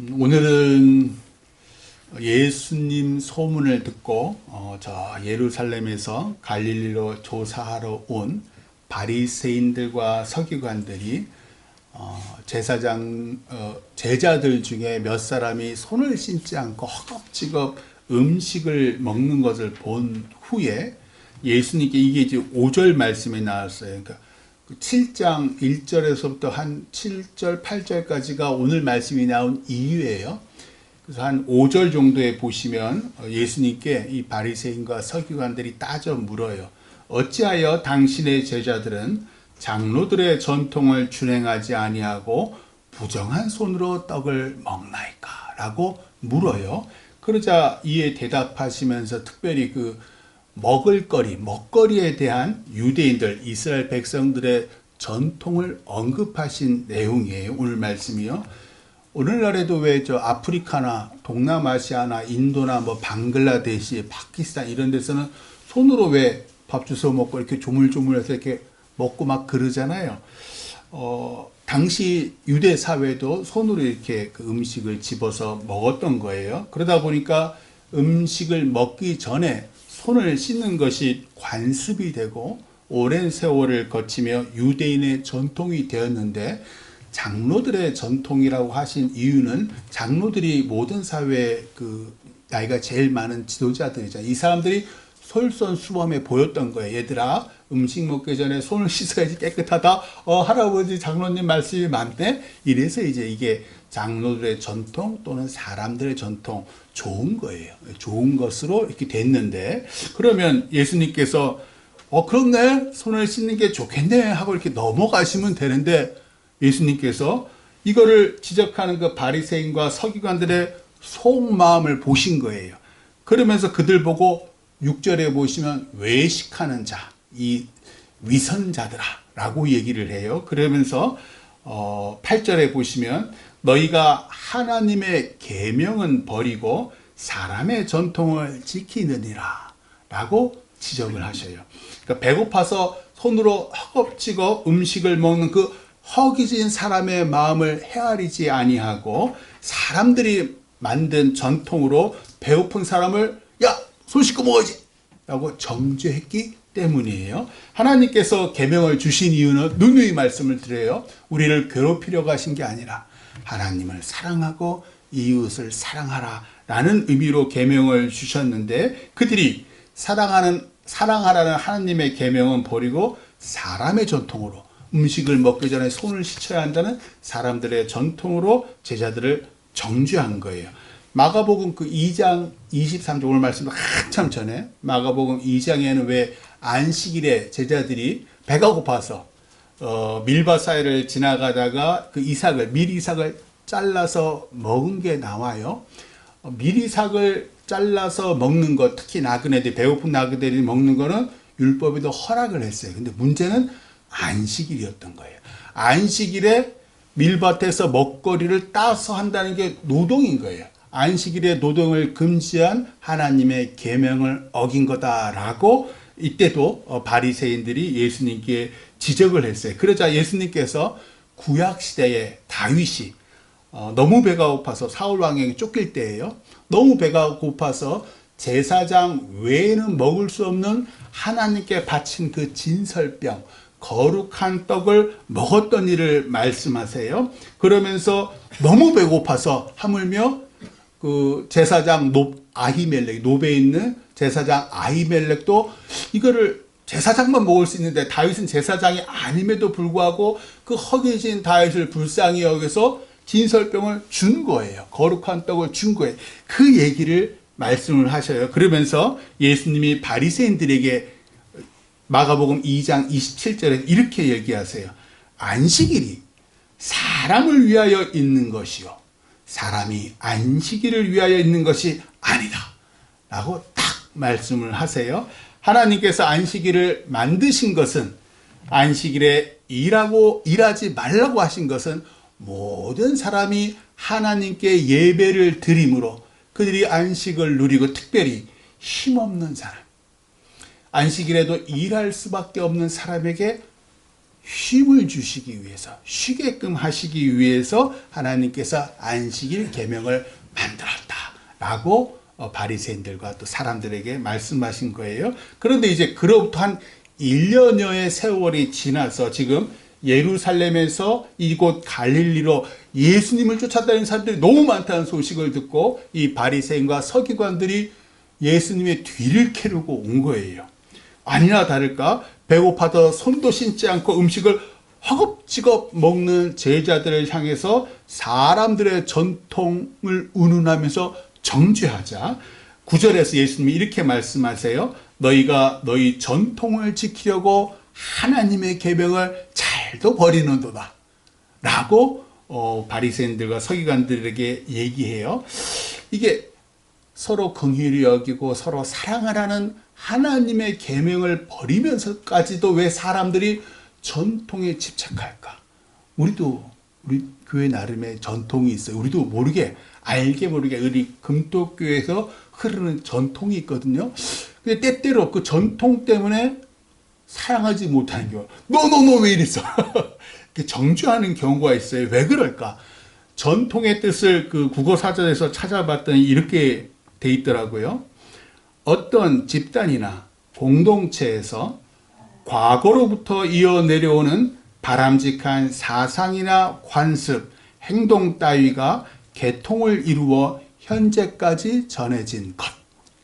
오늘은 예수님 소문을 듣고 저 예루살렘에서 갈릴리로 조사하러 온 바리새인들과 서기관들이 제사장 제자들 중에 몇 사람이 손을 씻지 않고 허겁지겁 음식을 먹는 것을 본 후에 예수님께 이게 이제 5절 말씀에 나왔어요. 그러니까 7장 1절에서부터 한 7절, 8절까지가 오늘 말씀이 나온 이유예요. 그래서 한 5절 정도에 보시면 예수님께 이 바리새인과 서기관들이 따져 물어요. 어찌하여 당신의 제자들은 장로들의 전통을 준행하지 아니하고 부정한 손으로 떡을 먹나이까? 라고 물어요. 그러자 이에 대답하시면서 특별히 그 먹거리에 대한 유대인들, 이스라엘 백성들의 전통을 언급하신 내용이에요. 오늘 말씀이요. 오늘날에도 왜 저 아프리카나 동남아시아나 인도나 뭐 방글라데시, 파키스탄 이런 데서는 손으로 왜 밥 주워 먹고 이렇게 조물조물해서 이렇게 먹고 막 그러잖아요. 당시 유대 사회도 손으로 이렇게 그 음식을 집어서 먹었던 거예요. 그러다 보니까 음식을 먹기 전에 손을 씻는 것이 관습이 되고 오랜 세월을 거치며 유대인의 전통이 되었는데, 장로들의 전통이라고 하신 이유는 장로들이 모든 사회의 그 나이가 제일 많은 지도자들이잖아요. 이 사람들이 솔선수범해 보였던 거예요. 얘들아, 음식 먹기 전에 손을 씻어야지 깨끗하다. 할아버지 장로님 말씀이 많네. 이래서 이제 이게 장로들의 전통 또는 사람들의 전통, 좋은 거예요. 좋은 것으로 이렇게 됐는데, 그러면 예수님께서 그렇네, 손을 씻는 게 좋겠네 하고 이렇게 넘어가시면 되는데, 예수님께서 이거를 지적하는 그 바리새인과 서기관들의 속마음을 보신 거예요. 그러면서 그들 보고 6절에 보시면 외식하는 자, 이 위선자들아 라고 얘기를 해요. 그러면서 8절에 보시면 너희가 하나님의 계명은 버리고 사람의 전통을 지키느니라 라고 지적을 하셔요. 그러니까 배고파서 손으로 허겁지겁 음식을 먹는 그 허기진 사람의 마음을 헤아리지 아니하고 사람들이 만든 전통으로 배고픈 사람을 야, 손 씻고 먹어야지 라고 정죄했기 때문이에요. 하나님께서 계명을 주신 이유는 누누이 말씀을 드려요. 우리를 괴롭히려고 하신 게 아니라 하나님을 사랑하고 이웃을 사랑하라 라는 의미로 계명을 주셨는데, 그들이 사랑하라는 하나님의 계명은 버리고 사람의 전통으로, 음식을 먹기 전에 손을 씻어야 한다는 사람들의 전통으로 제자들을 정죄한 거예요. 마가복음 그 2장 23절, 오늘 말씀 한참 전에 마가복음 2장에는 왜 안식일에 제자들이 배가 고파서 밀밭 사이를 지나가다가 그 밀이삭을 잘라서 먹은 게 나와요. 밀이삭을 잘라서 먹는 것, 특히 나그네들, 배고픈 나그네들이 먹는 거는 율법에도 허락을 했어요. 근데 문제는 안식일이었던 거예요. 안식일에 밀밭에서 먹거리를 따서 한다는 게 노동인 거예요. 안식일에 노동을 금지한 하나님의 계명을 어긴 거다라고 이때도 바리새인들이 예수님께 지적을 했어요. 그러자 예수님께서 구약시대에 다윗이 너무 배가 고파서 사울 왕에게 쫓길 때예요. 너무 배가 고파서 제사장 외에는 먹을 수 없는 하나님께 바친 그 진설병, 거룩한 떡을 먹었던 일을 말씀하세요. 그러면서 너무 배고파서 하물며 그 제사장 아히멜렉, 노베에 있는 제사장 아히멜렉도 이거를 제사장만 먹을 수 있는데 다윗은 제사장이 아님에도 불구하고 그 허기진 다윗을 불쌍히 여겨서 진설병을 준 거예요. 거룩한 떡을 준 거예요. 그 얘기를 말씀을 하셔요. 그러면서 예수님이 바리새인들에게 마가복음 2장 27절에 이렇게 얘기하세요. 안식일이 사람을 위하여 있는 것이요, 사람이 안식일을 위하여 있는 것이 아니다 라고 딱 말씀을 하세요. 하나님께서 안식일을 만드신 것은, 안식일에 일하지 말라고 하신 것은 모든 사람이 하나님께 예배를 드림으로 그들이 안식을 누리고, 특별히 힘없는 사람, 안식일에도 일할 수밖에 없는 사람에게 쉼을 주시기 위해서, 쉬게끔 하시기 위해서 하나님께서 안식일 계명을 만들었다라고 바리새인들과 또 사람들에게 말씀하신 거예요. 그런데 이제 그로부터 한 1년여의 세월이 지나서 지금 예루살렘에서 이곳 갈릴리로 예수님을 쫓아다니는 사람들이 너무 많다는 소식을 듣고 이 바리새인과 서기관들이 예수님의 뒤를 캐르고 온 거예요. 아니나 다를까 배고파서 손도 씻지 않고 음식을 허겁지겁 먹는 제자들을 향해서 사람들의 전통을 운운하면서 정죄하자 9절에서 예수님이 이렇게 말씀하세요. 너희가 너희 전통을 지키려고 하나님의 계명을 잘도 버리는도다 라고 바리새인들과 서기관들에게 얘기해요. 이게 서로 긍휼히 여기고 서로 사랑하라는 하나님의 계명을 버리면서까지도 왜 사람들이 전통에 집착할까? 우리 교회 나름의 전통이 있어요. 우리도 모르게 알게 모르게 우리 금토교회에서 흐르는 전통이 있거든요. 근데 때때로 그 전통 때문에 사랑하지 못하는 경우, 너 왜 이랬어? 정죄하는 경우가 있어요. 왜 그럴까? 전통의 뜻을 그 국어사전에서 찾아봤더니 이렇게 돼 있더라고요. 어떤 집단이나 공동체에서 과거로부터 이어 내려오는 바람직한 사상이나 관습, 행동 따위가 계통을 이루어 현재까지 전해진 것.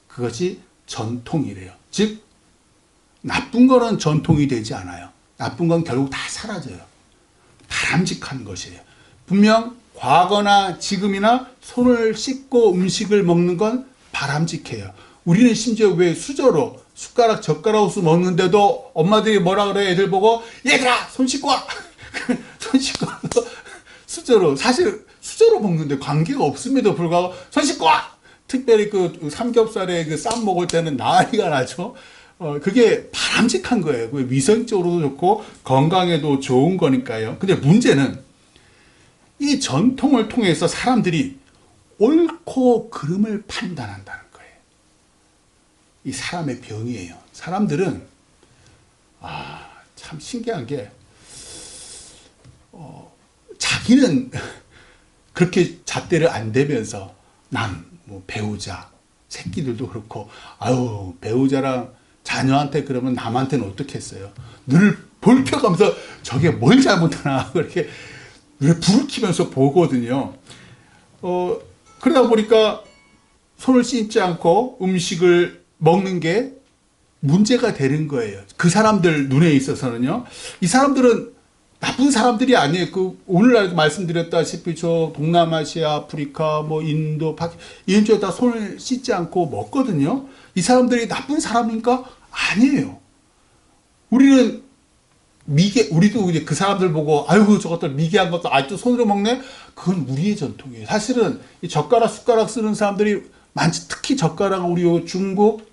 그것이 전통이래요. 즉 나쁜 거는 전통이 되지 않아요. 나쁜 건 결국 다 사라져요. 바람직한 것이에요. 분명 과거나 지금이나 손을 씻고 음식을 먹는 건 바람직해요. 우리는 심지어 왜 수저로 숟가락 젓가락으로 먹는데도 엄마들이 뭐라 그래? 애들 보고 얘들아 손 씻고 와. 손 씻고 와서 수저로, 사실 수저로 먹는데 관계가 없음에도 불구하고 손 씻고 와. 특별히 그 삼겹살에 그 쌈 먹을 때는 난리가 나죠. 그게 바람직한 거예요. 그게 위생적으로도 좋고 건강에도 좋은 거니까요. 근데 문제는 이 전통을 통해서 사람들이 옳고 그름을 판단한다는 거예요. 이 사람의 병이에요. 사람들은 참 신기한 게 자기는 그렇게 잣대를 안 대면서 뭐 배우자, 새끼들도 그렇고 배우자랑 자녀한테 그러면 남한테는 어떻겠어요? 늘 볼펴가면서 저게 뭘 잘못하나 그렇게 늘 불을 켜면서 보거든요. 그러다 보니까 손을 씻지 않고 음식을 먹는 게 문제가 되는 거예요. 그 사람들 눈에 있어서는요. 이 사람들은 나쁜 사람들이 아니에요. 오늘날도 말씀드렸다시피 저 동남아시아, 아프리카, 뭐 인도, 이런 쪽에 다 손을 씻지 않고 먹거든요. 이 사람들이 나쁜 사람인가? 아니에요. 우리는 우리도 이제 그 사람들 보고 아이고 저것들 미개한 것도 아직도 손으로 먹네? 그건 우리의 전통이에요. 사실은 이 젓가락, 숟가락 쓰는 사람들이 많지. 특히 젓가락은 우리 중국,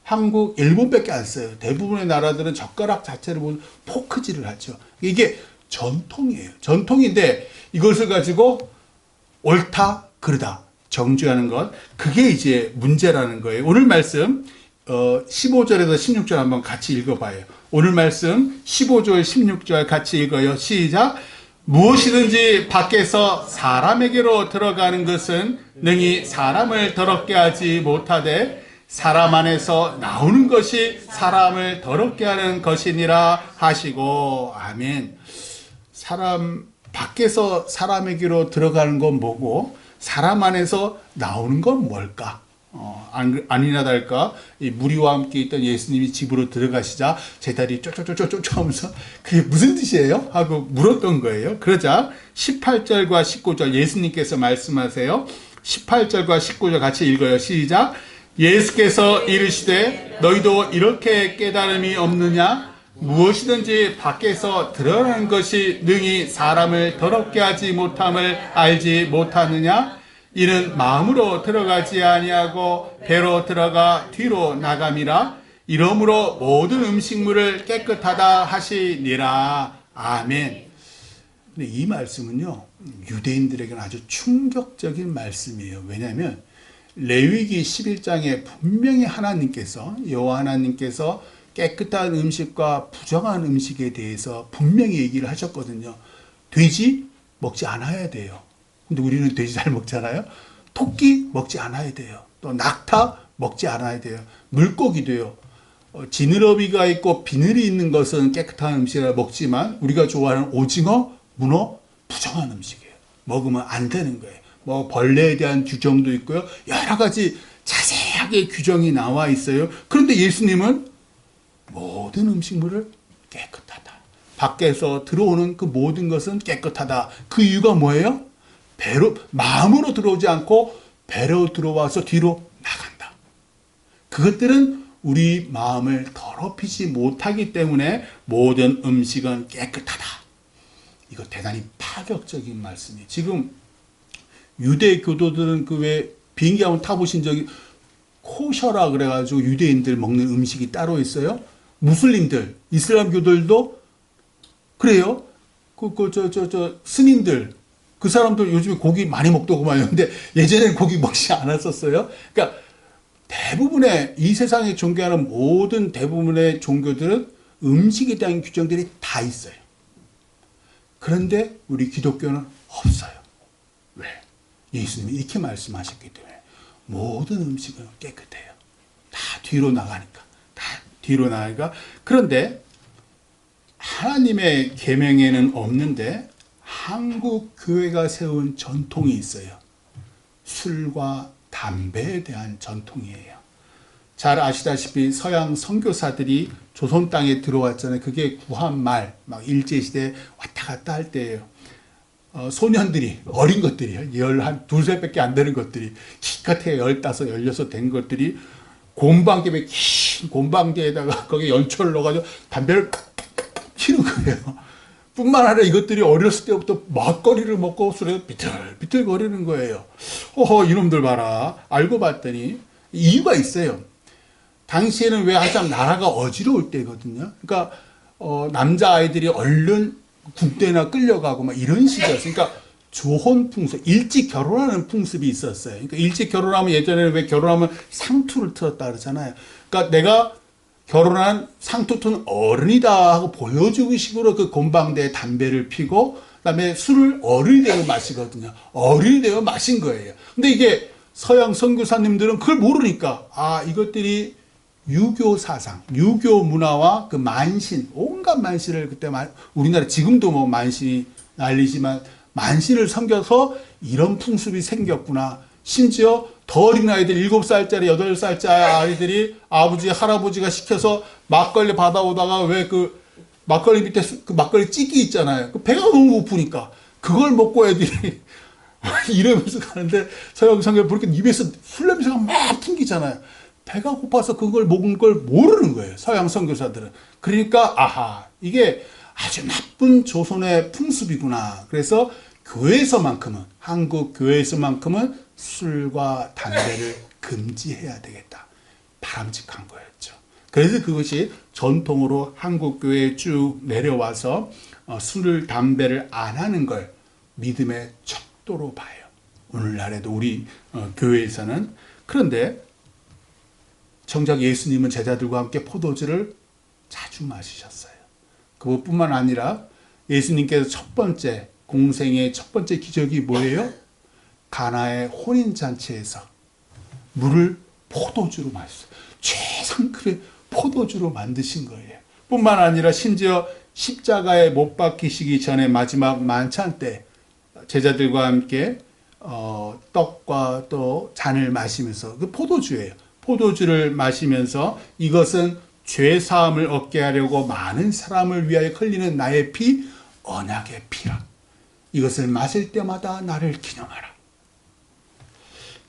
한국, 일본밖에 안 써요. 대부분의 나라들은 젓가락 자체를 보면 포크질을 하죠. 이게 전통이에요. 전통인데 이것을 가지고 옳다, 그르다 정죄하는 것, 그게 이제 문제라는 거예요. 오늘 말씀 15절에서 16절 한번 같이 읽어봐요. 오늘 말씀 15절, 16절 같이 읽어요. 시작. 무엇이든지 밖에서 사람에게로 들어가는 것은 능히 사람을 더럽게 하지 못하되 사람 안에서 나오는 것이 사람을 더럽게 하는 것이니라 하시고. 아멘. 사람 밖에서 사람에게로 들어가는 건 뭐고 사람 안에서 나오는 건 뭘까? 아니나 다를까 이 무리와 함께 있던 예수님이 집으로 들어가시자 제 다리 쫓쫓쫓쫓 하면서 그게 무슨 뜻이에요? 하고 물었던 거예요. 그러자 18절과 19절 예수님께서 말씀하세요. 18절과 19절 같이 읽어요. 시작. 예수께서 이르시되 너희도 이렇게 깨달음이 없느냐? 무엇이든지 밖에서 드러나는 것이 능히 사람을 더럽게 하지 못함을 알지 못하느냐? 이는 마음으로 들어가지 아니하고 배로 들어가 뒤로 나감이라. 이러므로 모든 음식물을 깨끗하다 하시니라. 아멘. 근데 이 말씀은요, 유대인들에게는 아주 충격적인 말씀이에요. 왜냐하면 레위기 11장에 분명히 여호와 하나님께서 깨끗한 음식과 부정한 음식에 대해서 분명히 얘기를 하셨거든요. 돼지 먹지 않아야 돼요. 근데 우리는 돼지 잘 먹잖아요. 토끼 먹지 않아야 돼요. 또 낙타 먹지 않아야 돼요. 물고기도요. 지느러미가 있고 비늘이 있는 것은 깨끗한 음식을 먹지만 우리가 좋아하는 오징어, 문어 부정한 음식이에요. 먹으면 안 되는 거예요. 뭐 벌레에 대한 규정도 있고요. 여러 가지 자세하게 규정이 나와 있어요. 그런데 예수님은 모든 음식물을 깨끗하다. 밖에서 들어오는 그 모든 것은 깨끗하다. 그 이유가 뭐예요? 배로, 마음으로 들어오지 않고 배로 들어와서 뒤로 나간다. 그것들은 우리 마음을 더럽히지 못하기 때문에 모든 음식은 깨끗하다. 이거 대단히 파격적인 말씀이에요. 지금 유대 교도들은 그 왜 비행기 한번 타보신 적이 코셔라 그래가지고 유대인들 먹는 음식이 따로 있어요. 무슬림들, 이슬람교들도 그래요. 스님들, 그 사람들 요즘에 고기 많이 먹더구만. 근데 예전에는 고기 먹지 않았었어요. 그러니까 대부분의 이 세상에 존경하는 모든 대부분의 종교들은 음식에 대한 규정들이 다 있어요. 그런데 우리 기독교는 없어요. 왜? 예수님이 이렇게 말씀하셨기 때문에 모든 음식은 깨끗해요. 다 뒤로 나가니까. 그런데 하나님의 계명에는 없는데 한국 교회가 세운 전통이 있어요. 술과 담배에 대한 전통이에요. 잘 아시다시피 서양 선교사들이 조선 땅에 들어왔잖아요. 그게 구한 말, 막 일제시대 왔다 갔다 할 때예요. 소년들이, 어린 것들이요. 12살밖에 안 되는 것들이, 기껏해 15, 16 된 것들이 곰방개에 긴 곰방개에다가 거기에 연초를 넣어가지고 담배를 피는 거예요. 뿐만 아니라 이것들이 어렸을 때부터 막걸리를 먹고 술에 비틀비틀 거리는 거예요. 이놈들 봐라. 알고 봤더니 이유가 있어요. 당시에는 왜 한참 나라가 어지러울 때거든요. 그러니까 남자아이들이 얼른 국대나 끌려가고 막 이런 시기였어요. 그러니까 조혼 풍습, 일찍 결혼하는 풍습이 있었어요. 그러니까 일찍 결혼하면 예전에는 왜 결혼하면 상투를 틀었다 그러잖아요. 그러니까 내가 결혼한 상투는 어른이다 하고 보여주기 식으로 그 곰방대에 담배를 피고 그다음에 술을 어른이 되어 마시거든요. 어른이 되어 마신 거예요. 근데 이게 서양 선교사님들은 그걸 모르니까 이것들이 유교 사상, 유교 문화와 그 만신, 온갖 만신을 그때 우리나라 지금도 뭐 만신이 난리지만 만신을 섬겨서 이런 풍습이 생겼구나. 심지어 더 어린 아이들 7살짜리, 8살짜리 아이들이 아버지, 할아버지가 시켜서 막걸리 받아오다가 왜 그 막걸리 밑에 그 막걸리 찌기 있잖아요. 그 배가 너무 고프니까 그걸 먹고 애들이 이러면서 가는데 서양 성경 보니까 입에서 술 냄새가 막 튕기잖아요. 배가 고파서 그걸 먹은 걸 모르는 거예요. 서양 선교사들은. 그러니까 이게 아주 나쁜 조선의 풍습이구나. 그래서 교회에서만큼은, 한국 교회에서만큼은 술과 담배를 금지해야 되겠다. 바람직한 거였죠. 그래서 그것이 전통으로 한국 교회에 쭉 내려와서 술을 담배를 안 하는 걸 믿음의 척도로 봐요. 오늘날에도 우리 교회에서는. 그런데 정작 예수님은 제자들과 함께 포도주를 자주 마시셨어요. 그것뿐만 아니라 예수님께서 첫 번째 공생의 첫 번째 기적이 뭐예요? 가나의 혼인잔치에서 물을 포도주로 마셨어요. 최상급의 포도주로 만드신 거예요. 뿐만 아니라 심지어 십자가에 못 박히시기 전에 마지막 만찬 때 제자들과 함께 떡과 또 잔을 마시면서 그 포도주예요. 포도주를 마시면서 이것은 죄 사함을 얻게 하려고 많은 사람을 위하여 흘리는 나의 피, 언약의 피라. 이것을 마실 때마다 나를 기념하라.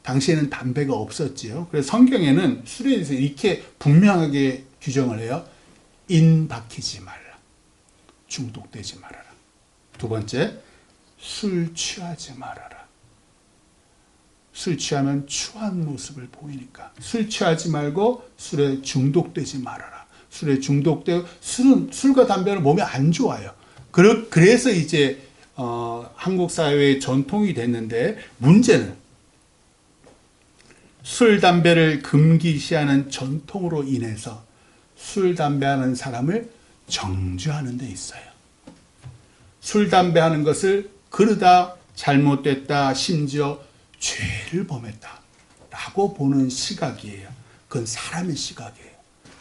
당시에는 담배가 없었지요. 그래서 성경에는 술에 대해서 이렇게 분명하게 규정을 해요. 인 박히지 말라. 중독되지 말아라. 두 번째, 술 취하지 말아라. 술 취하면 추한 모습을 보이니까 술 취하지 말고 술에 중독되지 말아라. 술에 중독되고 술과 담배는 몸에 안 좋아요. 그래서 이제 한국 사회의 전통이 됐는데 문제는 술, 담배를 금기시하는 전통으로 인해서 술, 담배하는 사람을 정죄하는 데 있어요. 술, 담배하는 것을 그러다 잘못됐다, 심지어 죄를 범했다 라고 보는 시각이에요. 그건 사람의 시각이에요.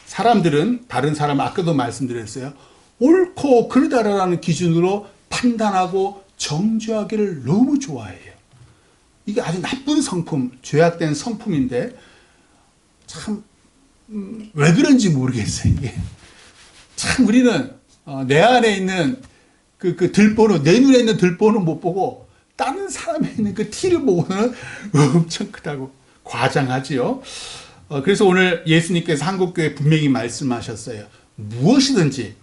사람들은 다른 사람, 아까도 말씀드렸어요. 옳고 그르다라는 기준으로 판단하고 정죄하기를 너무 좋아해요. 이게 아주 나쁜 성품, 죄악된 성품인데 참 왜 그런지 모르겠어요. 이게 참 우리는 내 안에 있는 그 들보는, 내 눈에 있는 들보는 못 보고 다른 사람에 있는 그 티를 보고는 엄청 크다고 과장하지요. 그래서 오늘 예수님께서 한국교회 분명히 말씀하셨어요. 무엇이든지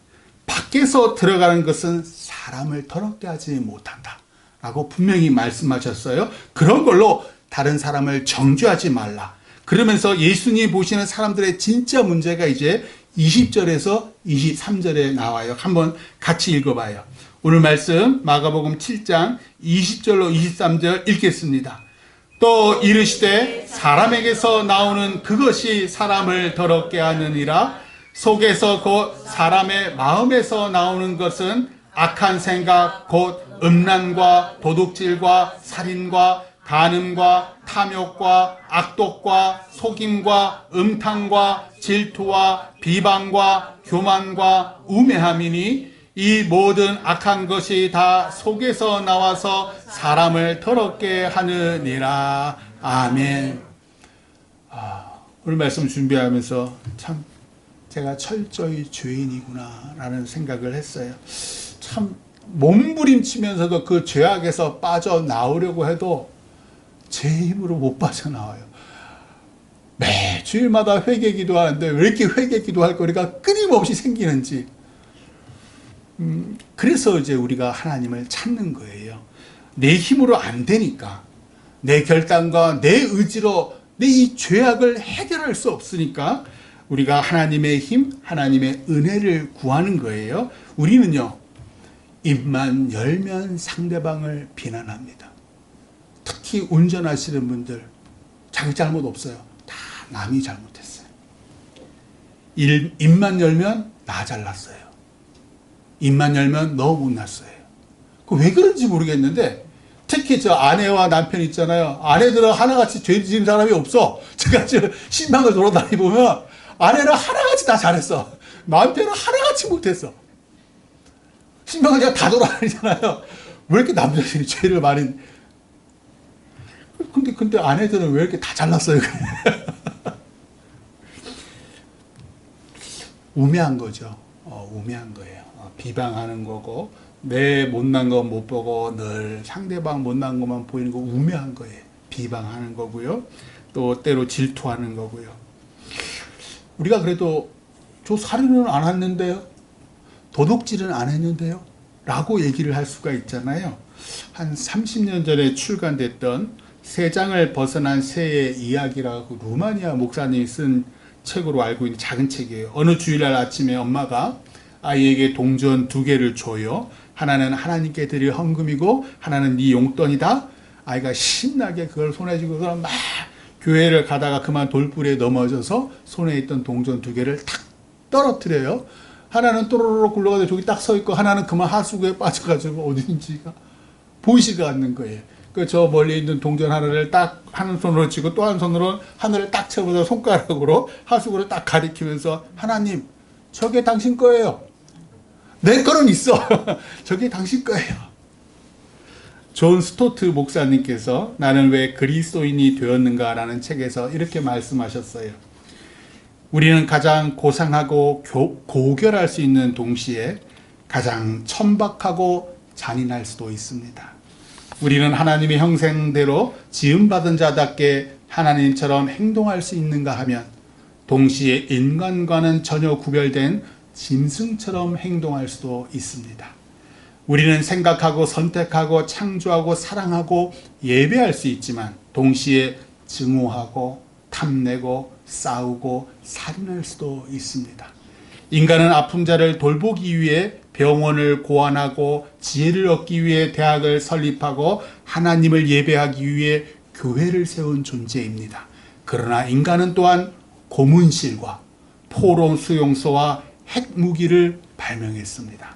밖에서 들어가는 것은 사람을 더럽게 하지 못한다 라고 분명히 말씀하셨어요. 그런 걸로 다른 사람을 정죄하지 말라. 그러면서 예수님이 보시는 사람들의 진짜 문제가 이제 20절에서 23절에 나와요. 한번 같이 읽어봐요. 오늘 말씀 마가복음 7장 20절로 23절 읽겠습니다. 또 이르시되 사람에게서 나오는 그것이 사람을 더럽게 하느니라. 속에서 곧 사람의 마음에서 나오는 것은 악한 생각 곧 음란과 도둑질과 살인과 간음과 탐욕과 악독과 속임과 음탕과 질투와 비방과 교만과 우매함이니 이 모든 악한 것이 다 속에서 나와서 사람을 더럽게 하느니라. 아멘. 오늘 말씀 준비하면서 참 제가 철저히 죄인이구나 라는 생각을 했어요. 참 몸부림치면서도 그 죄악에서 빠져나오려고 해도 제 힘으로 못 빠져나와요. 매 주일마다 회개 기도하는데 왜 이렇게 회개 기도할 거리가 끊임없이 생기는지. 그래서 이제 우리가 하나님을 찾는 거예요. 내 힘으로 안 되니까, 내 결단과 내 의지로 내 이 죄악을 해결할 수 없으니까 우리가 하나님의 힘, 하나님의 은혜를 구하는 거예요. 우리는요, 입만 열면 상대방을 비난합니다. 특히 운전하시는 분들 자기 잘못 없어요. 다 남이 잘못했어요. 입만 열면 나 잘났어요. 입만 열면 너 못났어요. 왜 그런지 모르겠는데 특히 저 아내와 남편 있잖아요. 아내들은 하나같이 죄 지은 사람이 없어. 제가 지금 신방을 돌아다니보면 아내는 하나같이 다 잘했어. 남편은 하나같이 못했어. 신방을 제가 다 돌아다니잖아요. 왜 이렇게 남자들이 죄를 많이. 근데 아내들은 왜 이렇게 다 잘났어요? 우매한 거죠. 우매한 거예요. 비방하는 거고, 내 못난 거 못 보고 늘 상대방 못난 것만 보이는 거 우매한 거예요. 비방하는 거고요. 또 때로 질투하는 거고요. 우리가 그래도 저 살인은 안 했는데요. 도둑질은 안 했는데요. 라고 얘기를 할 수가 있잖아요. 한 30년 전에 출간됐던 세장을 벗어난 새의 이야기라고 루마니아 목사님이 쓴 책으로 알고 있는 작은 책이에요. 어느 주일날 아침에 엄마가 아이에게 동전 2개를 줘요. 하나는 하나님께 드릴 헌금이고 하나는 네 용돈이다. 아이가 신나게 그걸 손에 쥐고서 막 교회를 가다가 그만 돌부리에 넘어져서 손에 있던 동전 2개를 탁 떨어뜨려요. 하나는 또로로 굴러가서 저기 딱 서 있고 하나는 그만 하수구에 빠져가지고 어딘지가 보이지가 않는 거예요. 그 저 멀리 있는 동전 하나를 딱 한 손으로 쥐고 또 한 손으로 하늘을 딱 쳐보자 손가락으로 하수구를 딱 가리키면서 하나님 저게 당신 거예요. 내 거는 있어. 저게 당신 거예요. 존 스토트 목사님께서 나는 왜 그리스도인이 되었는가라는 책에서 이렇게 말씀하셨어요. 우리는 가장 고상하고 고결할 수 있는 동시에 가장 천박하고 잔인할 수도 있습니다. 우리는 하나님의 형상대로 지음받은 자답게 하나님처럼 행동할 수 있는가 하면 동시에 인간과는 전혀 구별된 짐승처럼 행동할 수도 있습니다. 우리는 생각하고 선택하고 창조하고 사랑하고 예배할 수 있지만 동시에 증오하고 탐내고 싸우고 살인할 수도 있습니다. 인간은 아픈 자를 돌보기 위해 병원을 고안하고 지혜를 얻기 위해 대학을 설립하고 하나님을 예배하기 위해 교회를 세운 존재입니다. 그러나 인간은 또한 고문실과 포로 수용소와 핵무기를 발명했습니다.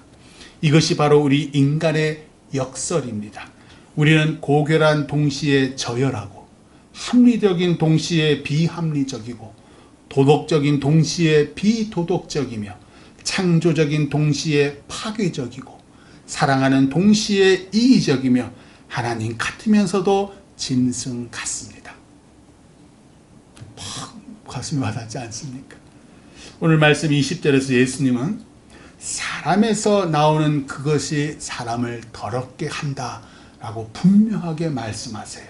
이것이 바로 우리 인간의 역설입니다. 우리는 고결한 동시에 저열하고, 합리적인 동시에 비합리적이고, 도덕적인 동시에 비도덕적이며, 창조적인 동시에 파괴적이고, 사랑하는 동시에 이기적이며, 하나님 같으면서도 짐승 같습니다. 팍 가슴이 와닿지 않습니까? 오늘 말씀 20절에서 예수님은 사람에서 나오는 그것이 사람을 더럽게 한다라고 분명하게 말씀하세요.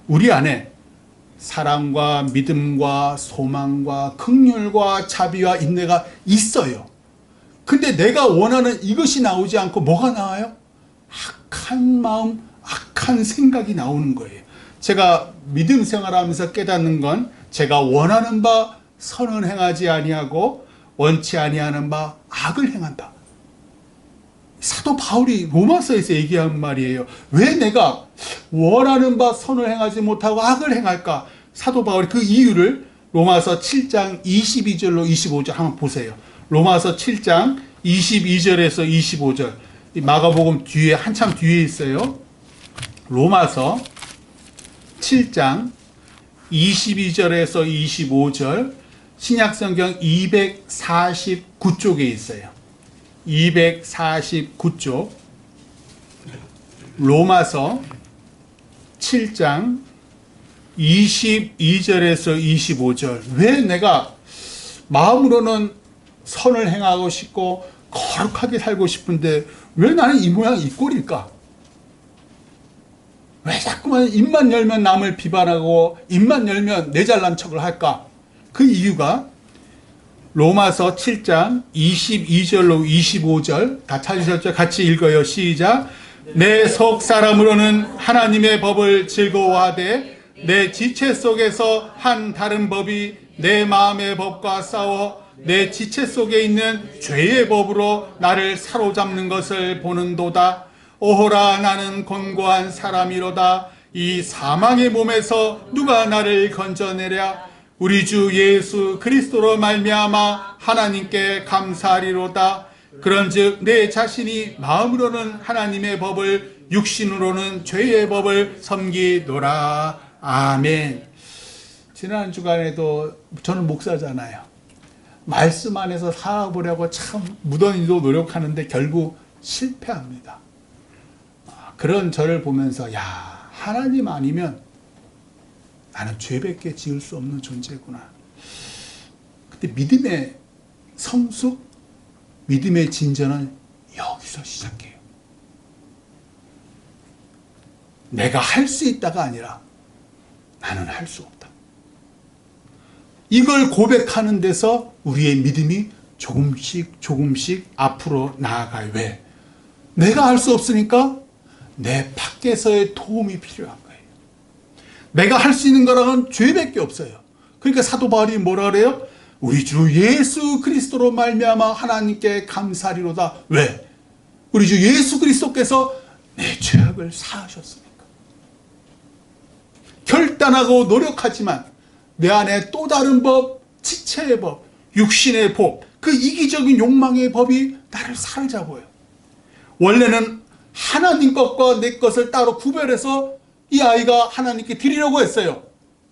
우리 안에 사랑과 믿음과 소망과 긍휼과 자비와 인내가 있어요. 근데 내가 원하는 이것이 나오지 않고 뭐가 나와요? 악한 마음, 악한 생각이 나오는 거예요. 제가 믿음 생활하면서 깨닫는 건 제가 원하는 바 선은 행하지 아니하고 원치 아니하는 바 악을 행한다. 사도 바울이 로마서에서 얘기한 말이에요. 왜 내가 원하는 바 선을 행하지 못하고 악을 행할까? 사도 바울이 그 이유를 로마서 7장 22절로 25절 한번 보세요. 로마서 7장 22절에서 25절. 마가복음 뒤에 한참 뒤에 있어요. 로마서 7장 22절에서 25절 신약성경 249쪽에 있어요. 249쪽 로마서 7장 22절에서 25절. 왜 내가 마음으로는 선을 행하고 싶고 거룩하게 살고 싶은데 왜 나는 이 모양 이 꼴일까? 왜 자꾸만 입만 열면 남을 비판하고 입만 열면 내 잘난 척을 할까? 그 이유가 로마서 7장 22절로 25절 다 찾으셨죠? 같이 읽어요. 시작. 내 속 사람으로는 하나님의 법을 즐거워하되 내 지체 속에서 한 다른 법이 내 마음의 법과 싸워 내 지체 속에 있는 죄의 법으로 나를 사로잡는 것을 보는도다. 오호라 나는 곤고한 사람이로다. 이 사망의 몸에서 누가 나를 건져내랴. 우리 주 예수 그리스도로 말미암아 하나님께 감사하리로다. 그런즉 내 자신이 마음으로는 하나님의 법을 육신으로는 죄의 법을 섬기노라. 아멘. 지난 주간에도 저는 목사잖아요. 말씀 안에서 살아보려고 참 무던히도 노력하는데 결국 실패합니다. 그런 저를 보면서 야, 하나님 아니면 나는 죄밖에 지을 수 없는 존재구나. 근데 믿음의 성숙, 믿음의 진전은 여기서 시작해요. 내가 할 수 있다가 아니라 나는 할 수 없다. 이걸 고백하는 데서 우리의 믿음이 조금씩 앞으로 나아가요. 왜? 내가 할 수 없으니까 내 밖에서의 도움이 필요한 거예요. 내가 할 수 있는 거랑은 죄밖에 없어요. 그러니까 사도 바울이 뭐라 그래요? 우리 주 예수 그리스도로 말미암아 하나님께 감사하리로다. 왜? 우리 주 예수 그리스도께서 내 죄악을 사하셨으니까. 결단하고 노력하지만 내 안에 또 다른 법, 지체의 법, 육신의 법, 그 이기적인 욕망의 법이 나를 사로잡아요. 원래는 하나님 것과 내 것을 따로 구별해서 이 아이가 하나님께 드리려고 했어요.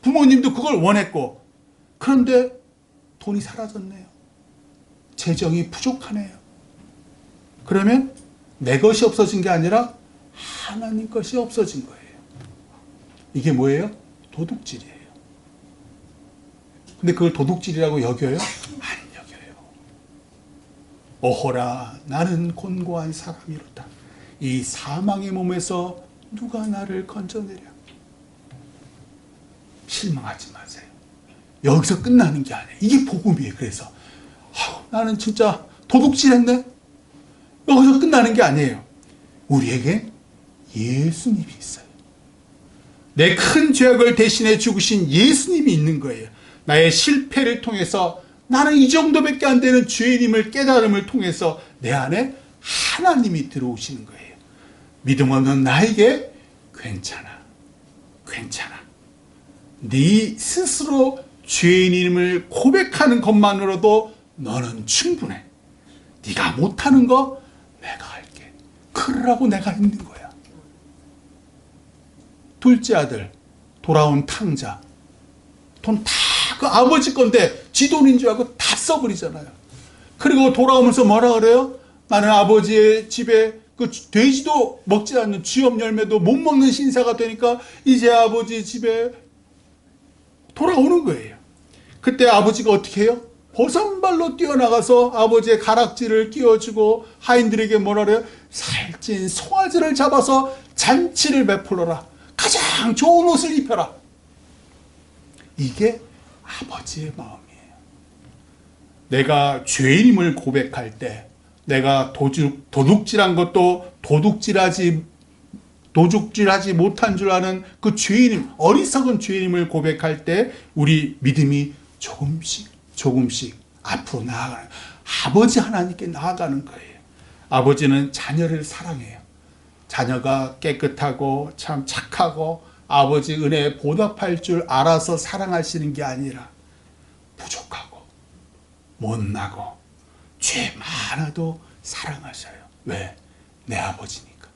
부모님도 그걸 원했고. 그런데 돈이 사라졌네요. 재정이 부족하네요. 그러면 내 것이 없어진 게 아니라 하나님 것이 없어진 거예요. 이게 뭐예요? 도둑질이에요. 근데 그걸 도둑질이라고 여겨요? 안 여겨요. 오호라 나는 곤고한 사람이로다. 이 사망의 몸에서 누가 나를 건져내랴. 실망하지 마세요. 여기서 끝나는 게 아니에요. 이게 복음이에요. 그래서 나는 진짜 도둑질했네. 여기서 끝나는 게 아니에요. 우리에게 예수님이 있어요. 내 큰 죄악을 대신해 죽으신 예수님이 있는 거예요. 나의 실패를 통해서 나는 이 정도밖에 안 되는 죄인임을 깨달음을 통해서 내 안에 하나님이 들어오시는 거예요. 믿음 없는 나에게 괜찮아. 네 스스로 죄인임을 고백하는 것만으로도 너는 충분해. 네가 못하는 거 내가 할게. 그러라고 내가 있는 거야. 둘째 아들 돌아온 탕자, 돈 다 그 아버지 건데 지 돈인 줄 알고 다 써버리잖아요. 그리고 돌아오면서 뭐라 그래요? 나는 아버지의 집에 그 돼지도 먹지 않는 쥐업 열매도 못 먹는 신사가 되니까 이제 아버지 집에 돌아오는 거예요. 그때 아버지가 어떻게 해요? 버선발로 뛰어나가서 아버지의 가락지를 끼워주고 하인들에게 뭐라 그래요? 살찐 송아지를 잡아서 잔치를 베풀어라. 가장 좋은 옷을 입혀라. 이게 아버지의 마음이에요. 내가 죄인임을 고백할 때, 내가 도둑질한 것도 도둑질하지 못한 줄 아는 그 죄인임, 어리석은 죄인임을 고백할 때 우리 믿음이 조금씩 앞으로 나아가는, 아버지 하나님께 나아가는 거예요. 아버지는 자녀를 사랑해요. 자녀가 깨끗하고 참 착하고 아버지 은혜에 보답할 줄 알아서 사랑하시는 게 아니라 부족하고 못나고 죄 많아도 사랑하셔요. 왜? 내 아버지니까.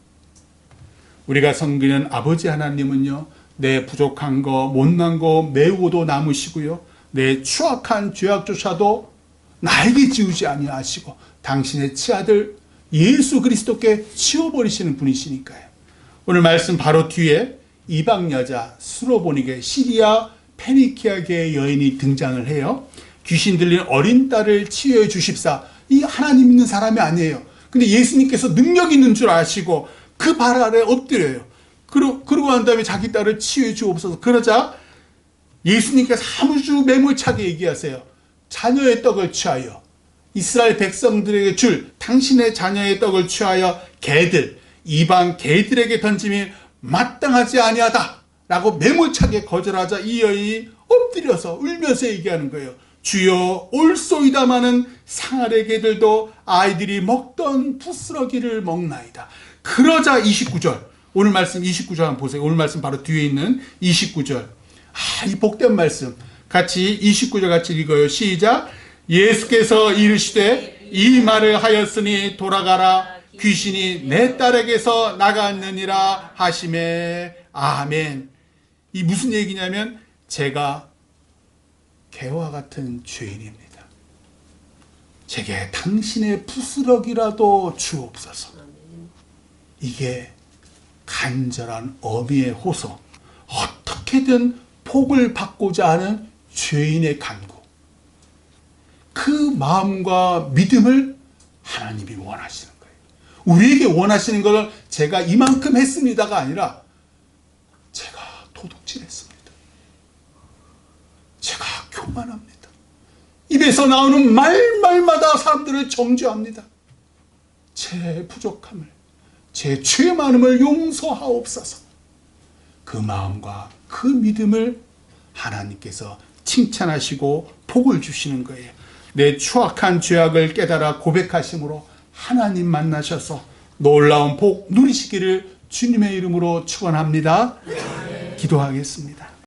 우리가 섬기는 아버지 하나님은요, 내 부족한 거 못난 거 메우고도 남으시고요, 내 추악한 죄악조차도 나에게 지우지 아니하시고 당신의 치아들 예수 그리스도께 치워버리시는 분이시니까요. 오늘 말씀 바로 뒤에 이방 여자 수로보니게 시리아 페니키아계의 여인이 등장을 해요. 귀신 들린 어린 딸을 치유해 주십사. 이 하나님 있는 사람이 아니에요. 근데 예수님께서 능력 있는 줄 아시고 그 발 아래 엎드려요. 그러고 난 다음에 자기 딸을 치유해 주옵소서. 그러자 예수님께서 아주 매몰차게 얘기하세요. 자녀의 떡을 취하여 이스라엘 백성들에게 줄 당신의 자녀의 떡을 취하여 개들, 이방 개들에게 던짐이 마땅하지 아니하다 라고 매몰차게 거절하자 이 여인이 엎드려서 울면서 얘기하는 거예요. 주여 올소이다마는 상아래 개들도 아이들이 먹던 부스러기를 먹나이다. 그러자 29절, 오늘 말씀 29절 한번 보세요. 오늘 말씀 바로 뒤에 있는 29절. 이 복된 말씀 같이 29절 같이 읽어요. 시작. 예수께서 이르시되 이 말을 하였으니 돌아가라. 귀신이 내 딸에게서 나갔느니라 하시매. 아멘. 이 무슨 얘기냐면 제가 개와 같은 죄인입니다. 제게 당신의 부스러기라도 주옵소서. 이게 간절한 어미의 호소, 어떻게든 복을 받고자 하는 죄인의 간구, 그 마음과 믿음을 하나님이 원하시는 거예요. 우리에게 원하시는 것을 제가 이만큼 했습니다가 아니라 제가 도둑질했습니다. 제가 교만합니다. 입에서 나오는 말마다 사람들을 정죄합니다. 제 부족함을, 제 죄 많음을 용서하옵소서. 그 마음과 그 믿음을 하나님께서 칭찬하시고 복을 주시는 거예요. 내 추악한 죄악을 깨달아 고백하심으로 하나님 만나셔서 놀라운 복 누리시기를 주님의 이름으로 축원합니다. 기도하겠습니다.